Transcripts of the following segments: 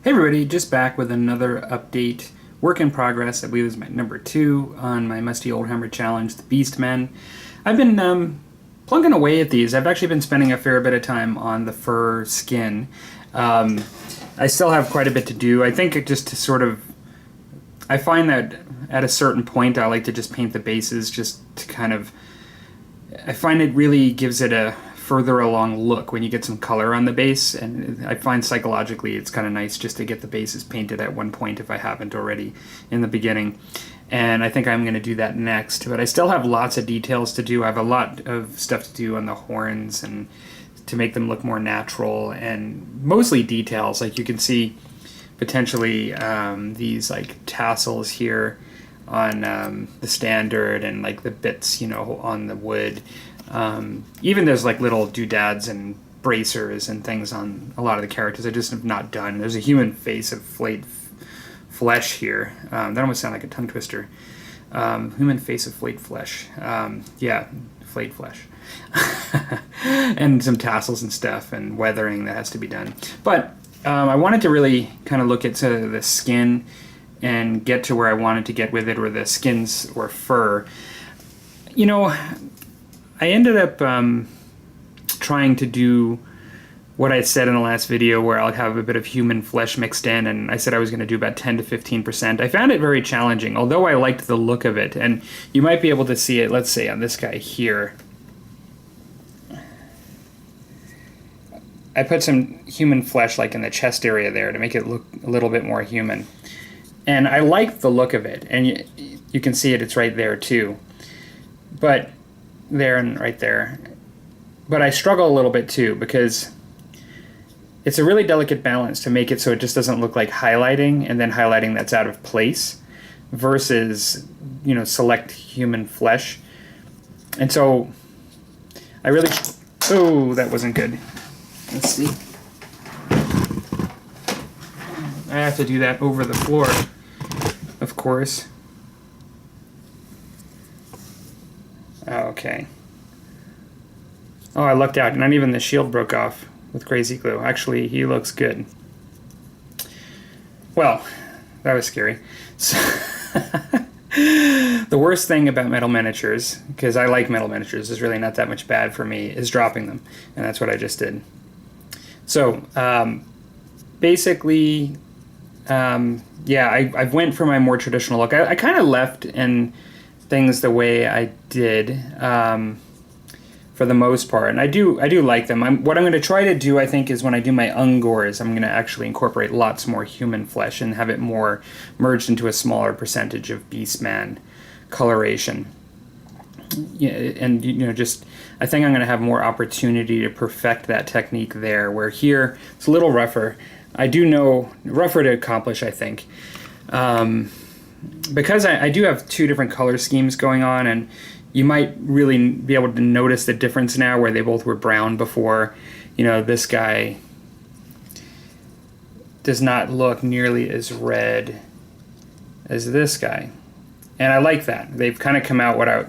Hey everybody, just back with another update. Work in progress, I believe is my number 2 on my Musty Oldhammer challenge, the Beastmen. I've been plunking away at these. I've actually been spending a fair bit of time on the fur skin. I still have quite a bit to do. I think just to sort of... I find that at a certain point I like to just paint the bases just to kind of... I find it really gives it a further along look when you get some color on the base, and I find psychologically it's kind of nice just to get the bases painted at one point if I haven't already in the beginning. And I think I'm going to do that next, but I still have lots of details to do. I have a lot of stuff to do on the horns and to make them look more natural, and mostly details. Like you can see potentially these like tassels here on the standard, and like the bits, you know, on the wood. Even there's like little doodads and bracers and things on a lot of the characters I just have not done. There's a human face of flayed flesh here. That almost sounds like a tongue twister. Human face of flayed flesh. Yeah, flayed flesh. And some tassels and stuff and weathering that has to be done. But I wanted to really kind of look at the skin and get to where I wanted to get with it, or the skins or fur. You know, I ended up trying to do what I said in the last video, where I'll have a bit of human flesh mixed in, and I said I was going to do about 10 to 15%. I found it very challenging, although I liked the look of it, and you might be able to see it, let's say, on this guy here. I put some human flesh like in the chest area there to make it look a little bit more human. And I like the look of it, and you can see it, it's right there too. But there and right there. But I struggle a little bit too, because it's a really delicate balance to make it so it just doesn't look like highlighting and then highlighting that's out of place versus, you know, select human flesh. And so I really... Oh, that wasn't good. Let's see. I have to do that over the floor, of course. Okay. Oh, I lucked out. Not even the shield broke off with crazy glue. Actually, he looks good. Well, that was scary. So the worst thing about metal miniatures, because I like metal miniatures, is really not that much bad for me, is dropping them. And that's what I just did. So, basically, yeah, I went for my more traditional look. I kind of left in things the way I did for the most part, and I do like them. What I'm going to try to do, I think, is when I do my ungors, I'm going to actually incorporate lots more human flesh and have it more merged into a smaller percentage of Beastman coloration. Yeah, and you know, just I think I'm going to have more opportunity to perfect that technique there, where here it's a little rougher. I do know rougher to accomplish, I think. Because I do have two different color schemes going on, and you might really be able to notice the difference now, where they both were brown before. You know, this guy does not look nearly as red as this guy. And I like that. They've kind of come out what I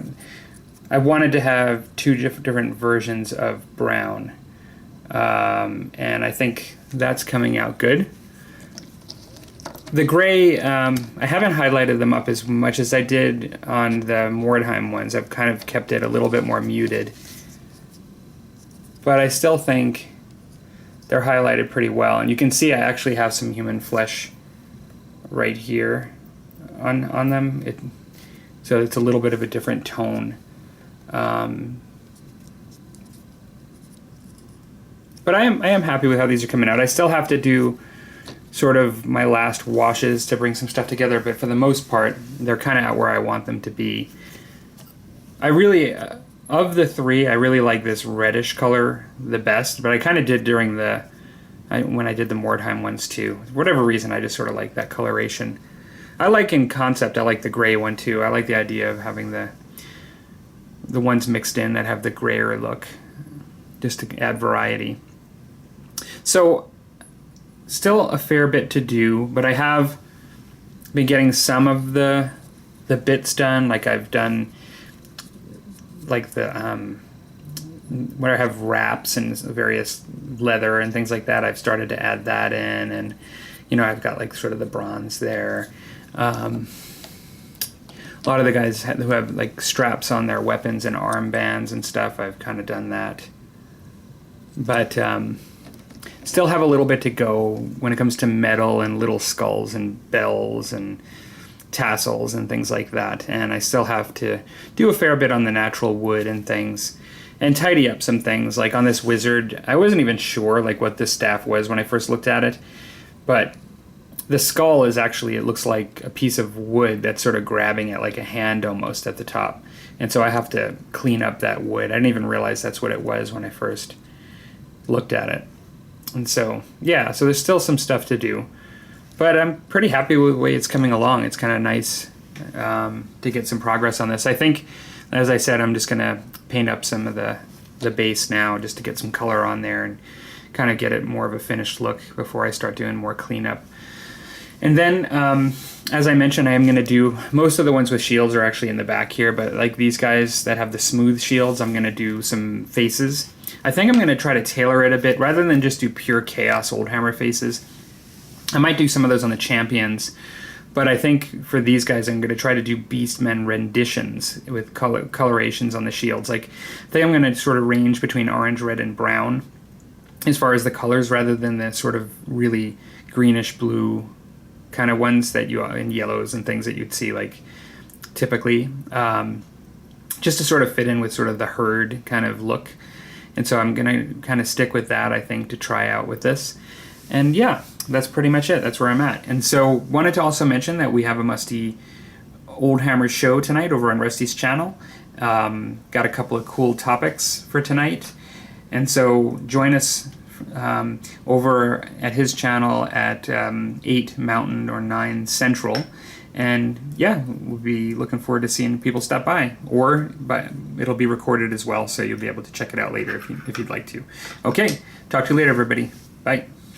wanted to have two different versions of brown. And I think that's coming out good. The gray, I haven't highlighted them up as much as I did on the Mordheim ones. I've kind of kept it a little bit more muted. But I still think they're highlighted pretty well. And you can see I actually have some human flesh right here on them. So it's a little bit of a different tone. But I am happy with how these are coming out. I still have to do sort of my last washes to bring some stuff together, but for the most part, they're kind of out where I want them to be. I really, of the three, I really like this reddish color the best, but I kind of did during when I did the Mordheim ones too. For whatever reason, I just sort of like that coloration. I like in concept, I like the gray one too. I like the idea of having the ones mixed in that have the grayer look, just to add variety. So, still a fair bit to do, but I have been getting some of the bits done. Like I've done like the where I have wraps and various leather and things like that. I've started to add that in, and you know, I've got like sort of the bronze there. A lot of the guys who have like straps on their weapons and armbands and stuff, I've kind of done that. But still have a little bit to go when it comes to metal and little skulls and bells and tassels and things like that. And I still have to do a fair bit on the natural wood and things and tidy up some things. Like on this wizard, I wasn't even sure like what this staff was when I first looked at it, but the skull is actually, it looks like a piece of wood that's sort of grabbing it like a hand almost at the top. And so I have to clean up that wood. I didn't even realize that's what it was when I first looked at it. And so, yeah, so there's still some stuff to do. But I'm pretty happy with the way it's coming along. It's kind of nice to get some progress on this. I think, as I said, I'm just going to paint up some of the base now just to get some color on there and kind of get it more of a finished look before I start doing more cleanup. And then, as I mentioned, I am going to do, most of the ones with shields are actually in the back here, but like these guys that have the smooth shields, I'm going to do some faces. I think I'm going to try to tailor it a bit, rather than just do pure Chaos Oldhammer faces. I might do some of those on the champions, but I think for these guys, I'm going to try to do Beastmen renditions with colorations on the shields. Like, I think I'm going to sort of range between orange, red, and brown as far as the colors, rather than the sort of really greenish blue kind of ones that you, in yellows and things that you'd see like typically, just to sort of fit in with sort of the herd kind of look. And so I'm gonna kind of stick with that, I think, to try out with this. And yeah, that's pretty much it. That's where I'm at. And so wanted to also mention that we have a Musty Oldhammer show tonight over on Rusty's channel. Got a couple of cool topics for tonight. And so join us over at his channel at 8 Mountain or 9 Central. And yeah, we'll be looking forward to seeing people stop by, but it'll be recorded as well, so you'll be able to check it out later if you'd like to. Okay, talk to you later, everybody. Bye.